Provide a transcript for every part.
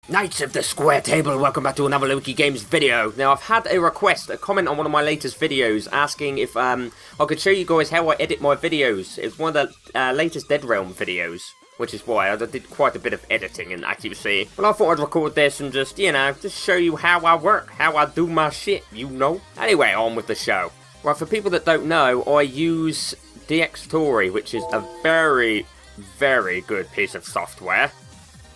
Knights of the Square Table, welcome back to another Lokey Games video. Now, I've had a request, a comment on one of my latest videos, asking if I could show you guys how I edit my videos. It's one of the latest Dead Realm videos, which is why I did quite a bit of editing and accuracy. Well, I thought I'd record this and just, just show you how I work, how I do my shit, you know. Anyway, on with the show. Right, for people that don't know, I use DxTory, which is a very, very good piece of software.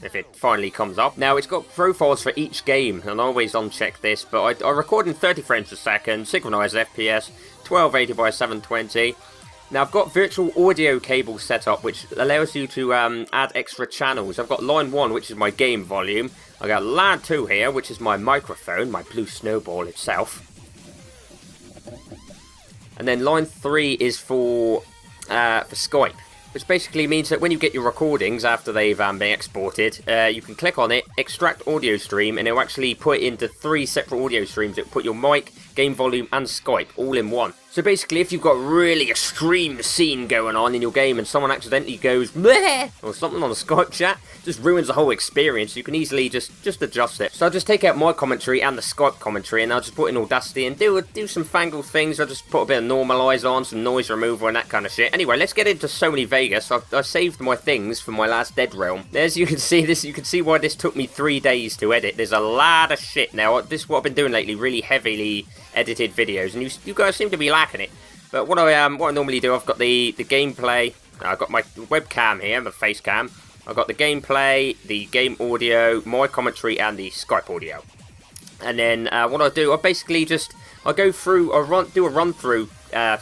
If it finally comes up. Now, it's got profiles for each game, and I always uncheck this, but I record in 30 frames a second, synchronized FPS, 1280 by 720. Now, I've got virtual audio cable set up, which allows you to add extra channels. I've got line 1, which is my game volume. I got line 2 here, which is my microphone, my blue snowball itself. And then line 3 is for Skype. Which basically means that when you get your recordings after they've been exported, you can click on it, extract audio stream, and it'll actually put it into 3 separate audio streams. It'll put your mic, game volume, and Skype all in one. So basically, if you've got a really extreme scene going on in your game and someone accidentally goes bleh or something on the Skype chat, just ruins the whole experience. You can easily just adjust it. So I'll just take out my commentary and the Skype commentary, and I'll just put in Audacity and do some fangled things. I'll just put a bit of normalize on, some noise removal and that kind of shit. Anyway, let's get into Sony Vegas. I saved my things for my last Dead Realm. As you can see, you can see why this took me 3 days to edit. There's a lot of shit now. This is what I've been doing lately, really heavily edited videos, and you guys seem to be lacking it. But what I normally do, I've got the gameplay. I've got my webcam here, the face cam. I've got the gameplay, the game audio, my commentary, and the Skype audio. And then what I do, I go through, do a run through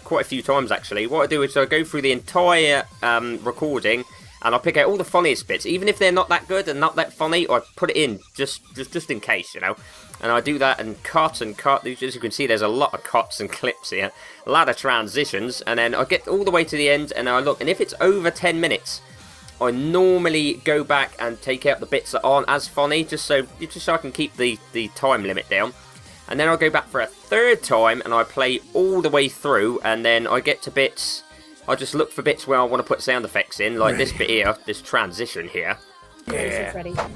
quite a few times actually. What I do is I go through the entire recording, and I pick out all the funniest bits, even if they're not that good and not that funny. I put it in just in case, you know. And I do that and cut. As you can see, there's a lot of cuts and clips here, a lot of transitions, and then I get all the way to the end and I look. And if it's over 10 minutes, I normally go back and take out the bits that aren't as funny, just so I can keep the time limit down. And then I'll go back for a third time and I play all the way through, and then I get to bits. I just look for bits where I want to put sound effects in, like this bit here, this transition here. Yeah.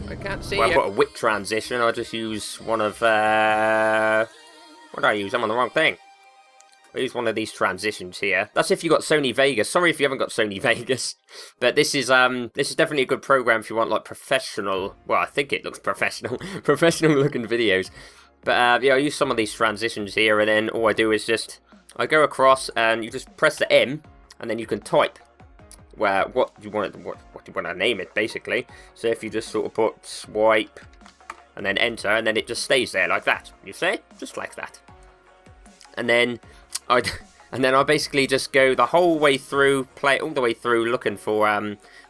I can't see it. I've got a whip transition. I just use one of what do I use? I'm on the wrong thing. I use one of these transitions here. That's if you got Sony Vegas. Sorry if you haven't got Sony Vegas, but this is definitely a good program if you want like professional. Well, I think it looks professional, professional looking videos. But yeah, I use some of these transitions here, and then all I do is I go across, and you just press the M, and then you can type what you want to name it, basically. So if you just sort of put swipe and then enter, and then it just stays there like that. You see, just like that. And then I basically just go the whole way through, play it all the way through, looking for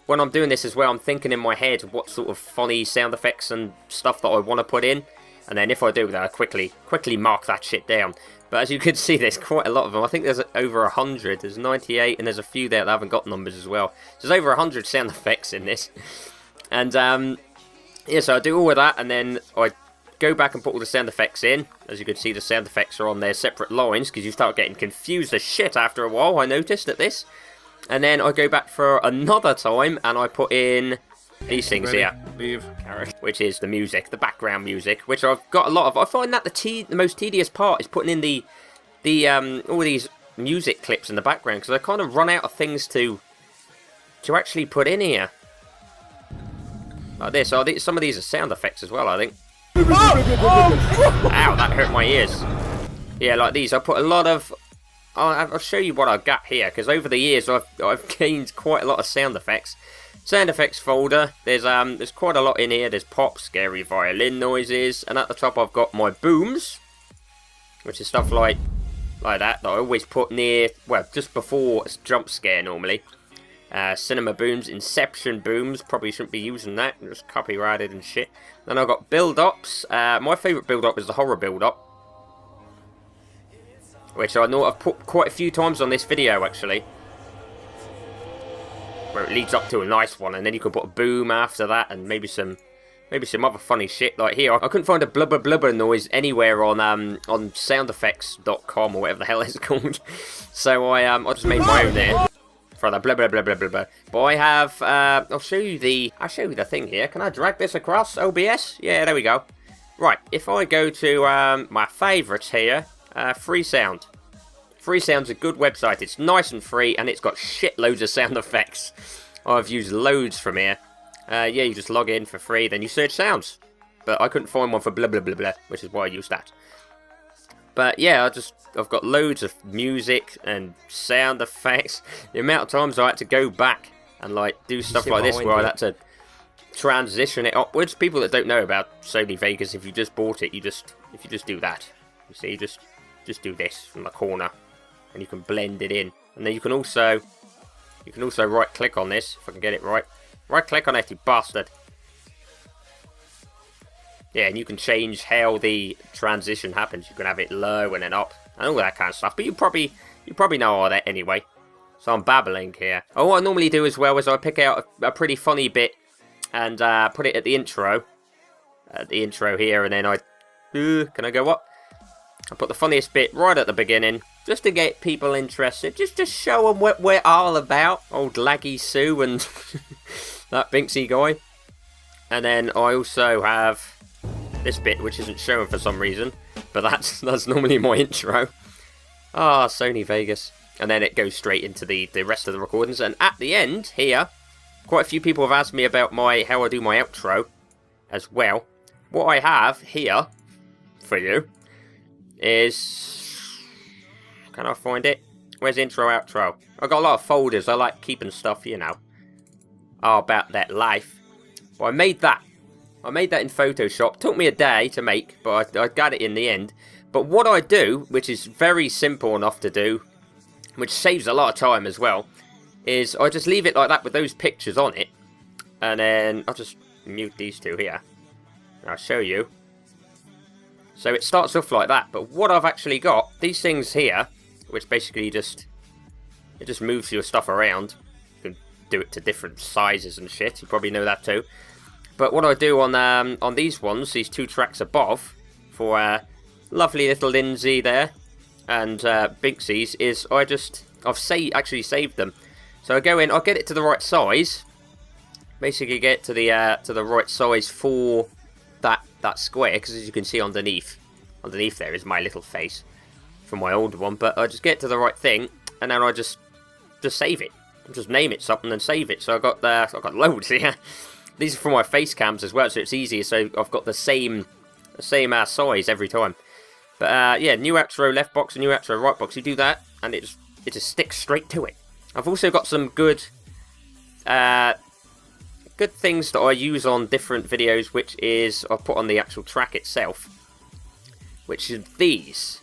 when I'm doing this as well, I'm thinking in my head what sort of funny sound effects and stuff that I want to put in. And then if I do that, I quickly mark that shit down. But as you can see, there's quite a lot of them. I think there's over 100. There's 98, and there's a few there that haven't got numbers as well. So there's over 100 sound effects in this. And yeah, so I do all of that, and then I go back and put all the sound effects in. As you can see, the sound effects are on their separate lines, because you start getting confused as shit after a while, I noticed at this. And then I go back for another time, and I put in these things here, which is the music, the background music, which I've got a lot of. I find that the most tedious part is putting in the all these music clips in the background, because I kind of run out of things to actually put in here. Like this. So some of these are sound effects as well, I think. Ow, that hurt my ears. Yeah, like these. I put a lot of. I'll show you what I've got here, because over the years I've gained quite a lot of sound effects. Sound effects folder, there's quite a lot in here. There's pop, scary violin noises, and at the top I've got my booms, which is stuff like that I always put near, well, just before a jump scare normally. Cinema booms, Inception booms, probably shouldn't be using that, just copyrighted and shit. Then I've got build-ups. My favourite build-up is the horror build-up, which I know I've put quite a few times on this video actually, where it leads up to a nice one, and then you can put a boom after that, and maybe some other funny shit. Like here, I couldn't find a blubber blubber noise anywhere on soundeffects.com or whatever the hell it's called. So I just made my own there. for the blah blah blah blah blah blah. But I have, I'll show you the thing here. Can I drag this across OBS? Yeah, there we go. Right, if I go to my favourites here, Freesound. Freesound's a good website. It's nice and free, and it's got shitloads of sound effects. I've used loads from here. Yeah, you just log in for free, then you search sounds. But I couldn't find one for blah blah blah blah, which is why I used that. But yeah, I've got loads of music and sound effects. The amount of times I had to go back and like do stuff like this where I had to transition it upwards. People that don't know about Sony Vegas, if you just bought it, if you just do that, you see, just do this from the corner, and you can blend it in. And then you can also right click on this, if I can get it right. Right click on it, you bastard. Yeah, and you can change how the transition happens. You can have it low and then up, and all that kind of stuff. But you probably know all that anyway. So I'm babbling here. Oh, what I normally do as well is I pick out a pretty funny bit and put it at the intro. At the intro here, and then can I go up? I put the funniest bit right at the beginning, just to get people interested. Just to show them what we're all about. Old Laggy Sue and that Binksy guy. And then I also have this bit, which isn't shown for some reason, but that's normally my intro. Ah, Sony Vegas. And then it goes straight into the rest of the recordings. And at the end here, quite a few people have asked me about how I do my outro as well. What I have here for you is, can I find it? Where's intro, outro? I've got a lot of folders. I like keeping stuff, you know, about that life. Well, I made that in Photoshop. Took me a day to make, but I got it in the end. But what I do, which is very simple enough to do, which saves a lot of time as well, is I just leave it like that with those pictures on it. And then I'll just mute these two here. And I'll show you. So it starts off like that. But what I've actually got, these things here, which basically it just moves your stuff around. You can do it to different sizes and shit. You probably know that too. But what I do on these ones, these two tracks above, for lovely little Lindsay there and Binksy's, is I've actually saved them. So I go in, I'll get it to the right size. Basically, get to the right size for that square, because as you can see underneath there is my little face from my old one. But I just get to the right thing, and then I just save it. Just name it something and save it. So I've got loads here. These are for my face cams as well, so it's easier. So I've got the same size every time. But yeah, new outro left box and new outro right box. You do that, and it just sticks straight to it. I've also got some good things that I use on different videos, which is I'll put on the actual track itself, which is these,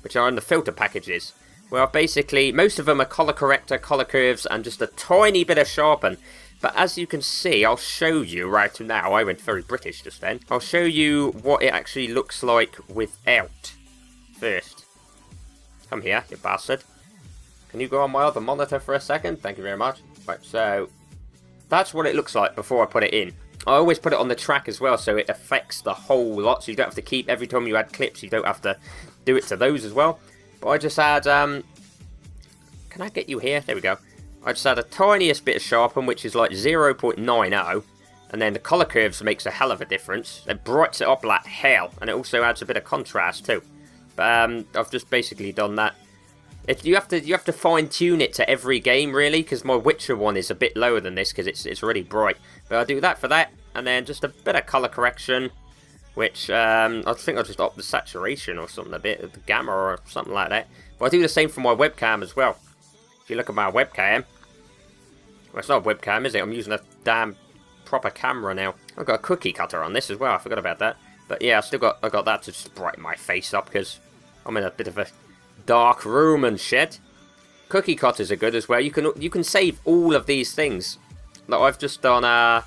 which are in the filter packages. Well, basically, most of them are color corrector, color curves, and just a tiny bit of sharpen. But as you can see, I'll show you right now. I went very British just then. I'll show you what it actually looks like without. First, come here, you bastard. Can you go on my other monitor for a second? Thank you very much. Right, so that's what it looks like before I put it in. I always put it on the track as well, so it affects the whole lot. So you don't have to keep, every time you add clips, you don't have to do it to those as well. But I just add, can I get you here? There we go. I just add a tiniest bit of sharpen, which is like 0.90, and then the colour curves makes a hell of a difference. It brights it up like hell, and it also adds a bit of contrast too. But I've just basically done that. You have to fine tune it to every game really, because my Witcher one is a bit lower than this because it's really bright. But I do that for that, and then just a bit of colour correction, which I think I'll just up the saturation or something a bit, the gamma or something like that. But I do the same for my webcam as well. If you look at my webcam, well, it's not a webcam, is it? I'm using a damn proper camera now. I've got a cookie cutter on this as well. I forgot about that. But yeah, I got that to just brighten my face up because I'm in a bit of a dark room and shit. Cookie cutters are good as well. You can save all of these things. Like I've just done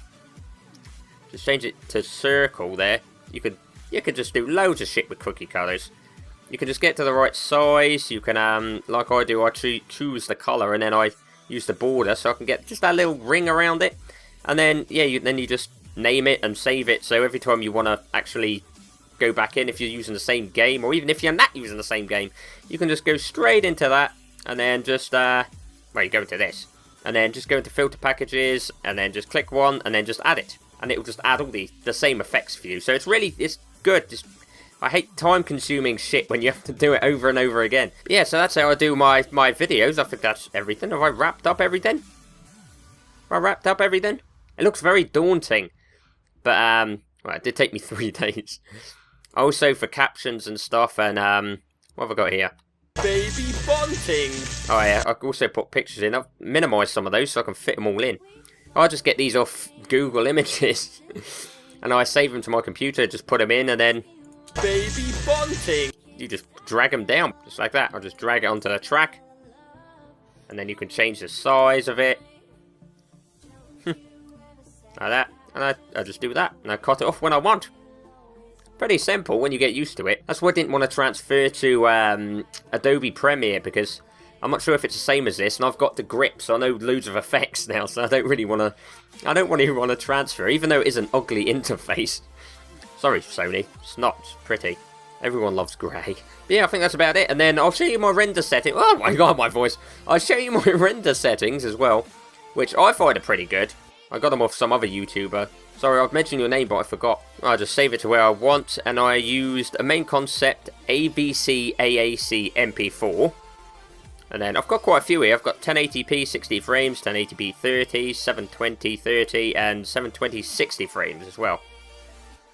just change it to circle there. You could just do loads of shit with cookie cutters. You can just get to the right size. You can like I do, I choose the color and then I use the border so I can get just that little ring around it. And then yeah, you just name it and save it. So every time you want to actually go back in, if you're using the same game, or even if you're not using the same game, you can just go straight into that and then just well, you go into this and then just go into filter packages, and then just click one, and then just add it. And it will just add all the same effects for you. So it's good. I hate time-consuming shit when you have to do it over and over again. But yeah, so that's how I do my videos. I think that's everything. Have I wrapped up everything? It looks very daunting. But, well, it did take me 3 days. Also for captions and stuff, and, what have I got here? Baby bunting! Oh yeah, I also put pictures in. I've minimised some of those so I can fit them all in. I just get these off Google Images. And I save them to my computer, just put them in, and then... Baby bunting! You just drag them down, just like that. I'll just drag it onto the track. And then you can change the size of it. Like that. And I just do that. And I cut it off when I want. Pretty simple when you get used to it. That's why I didn't want to transfer to Adobe Premiere, because I'm not sure if it's the same as this, and I've got the grip, so I know loads of effects now, so I don't really want to... I don't really want to transfer, even though it is an ugly interface. Sorry, Sony. It's not pretty. Everyone loves grey. But yeah, I think that's about it, and then I'll show you my render setting. Oh my god, my voice. I'll show you my render settings as well, which I find are pretty good. I got them off some other YouTuber. Sorry, I've mentioned your name, but I forgot. I'll just save it to where I want, and I used a main concept ABC AAC MP4. And then I've got quite a few here. I've got 1080p 60 frames, 1080p 30, 720 30, and 720 60 frames as well.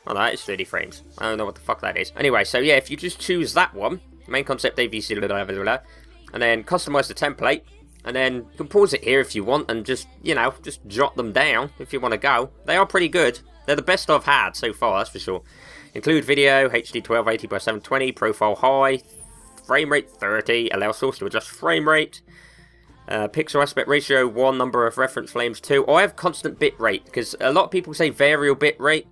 Oh, that is 30 frames. I don't know what the fuck that is. Anyway, so yeah, if you just choose that one, main concept ABC, and then customize the template, and then you can pause it here if you want, and just, you know, just jot them down if you want to go. They are pretty good. They're the best I've had so far, that's for sure. Include video, HD 1280 by 720, profile high, frame rate 30, allow source to adjust frame rate, pixel aspect ratio 1, number of reference frames 2. I have constant bit rate, because a lot of people say variable bit rate,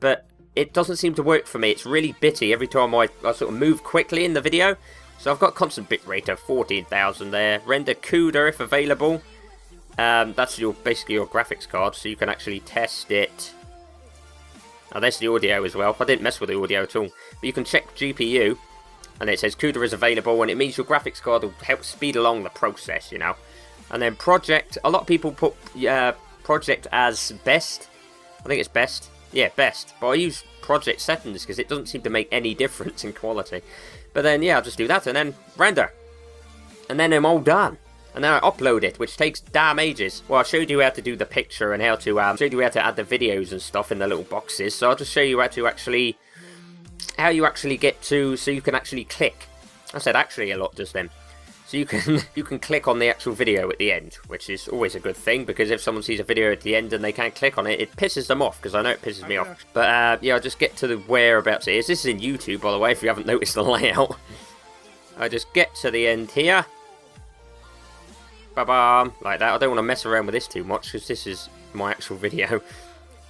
but it doesn't seem to work for me. It's really bitty every time I sort of move quickly in the video. So I've got constant bitrate of 14,000 there. Render CUDA if available. That's basically your graphics card, so you can actually test it. Oh, there's the audio as well. I didn't mess with the audio at all. But you can check GPU, and it says CUDA is available, and it means your graphics card will help speed along the process, you know. And then project. A lot of people put project as best. I think it's best. Yeah, best. But I use project settings because it doesn't seem to make any difference in quality. But then, yeah, I'll just do that and then render. And then I'm all done. And then I upload it, which takes damn ages. Well, I showed you how to do the picture and how to add the videos and stuff in the little boxes. So I'll just show you how you actually get to, so you can actually click. I said actually a lot just then. So you can click on the actual video at the end, which is always a good thing, because if someone sees a video at the end and they can't click on it, it pisses them off, because I know it pisses me off. But yeah, I'll just get to the whereabouts it is. This is in YouTube, by the way, if you haven't noticed the layout. I just get to the end here. Ba-bam, like that. I don't want to mess around with this too much, because this is my actual video.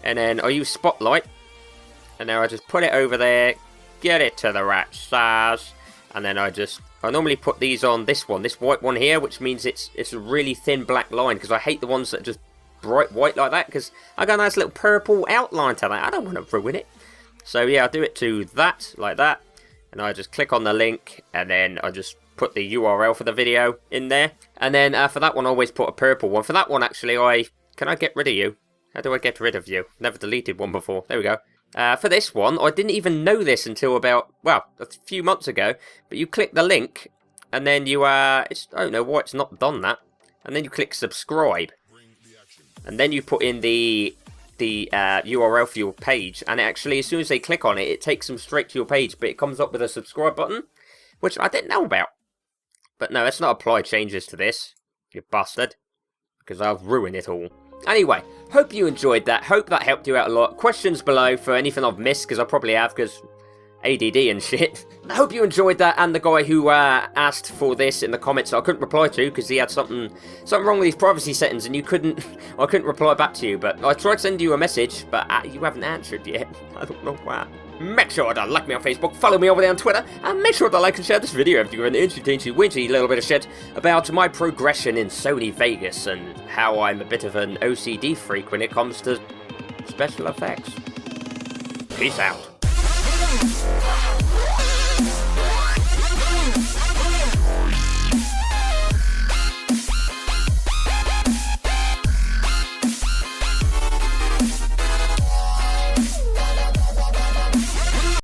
And then I use Spotlight, and now I just put it over there, get it to the right size, and then I normally put these on this white one here, which means it's a really thin black line, because I hate the ones that are just bright white like that, because I got a nice little purple outline to that. I don't want to ruin it. So yeah, I'll do it to that, like that, and I just click on the link, and then I just put the URL for the video in there. And then for that one, I always put a purple one. For that one, actually, can I get rid of you? How do I get rid of you? Never deleted one before. There we go. For this one, I didn't even know this until about, well, a few months ago. But you click the link, and then you, I don't know why it's not done that. And then you click subscribe. And then you put in the URL for your page. And it actually, as soon as they click on it, it takes them straight to your page. But it comes up with a subscribe button, which I didn't know about. But no, let's not apply changes to this, you bastard, because I'll ruin it all. Anyway, hope you enjoyed that. Hope that helped you out a lot. Questions below for anything I've missed, because I probably have, because ADD and shit. I hope you enjoyed that, and the guy who asked for this in the comments I couldn't reply to, because he had something wrong with his privacy settings, and I couldn't reply back to you. But I tried to send you a message, but you haven't answered yet. I don't know why. Make sure to like me on Facebook, follow me over there on Twitter, and make sure to like and share this video if you're an interesting, wingy little bit of shit about my progression in Sony Vegas and how I'm a bit of an OCD freak when it comes to special effects. Peace out.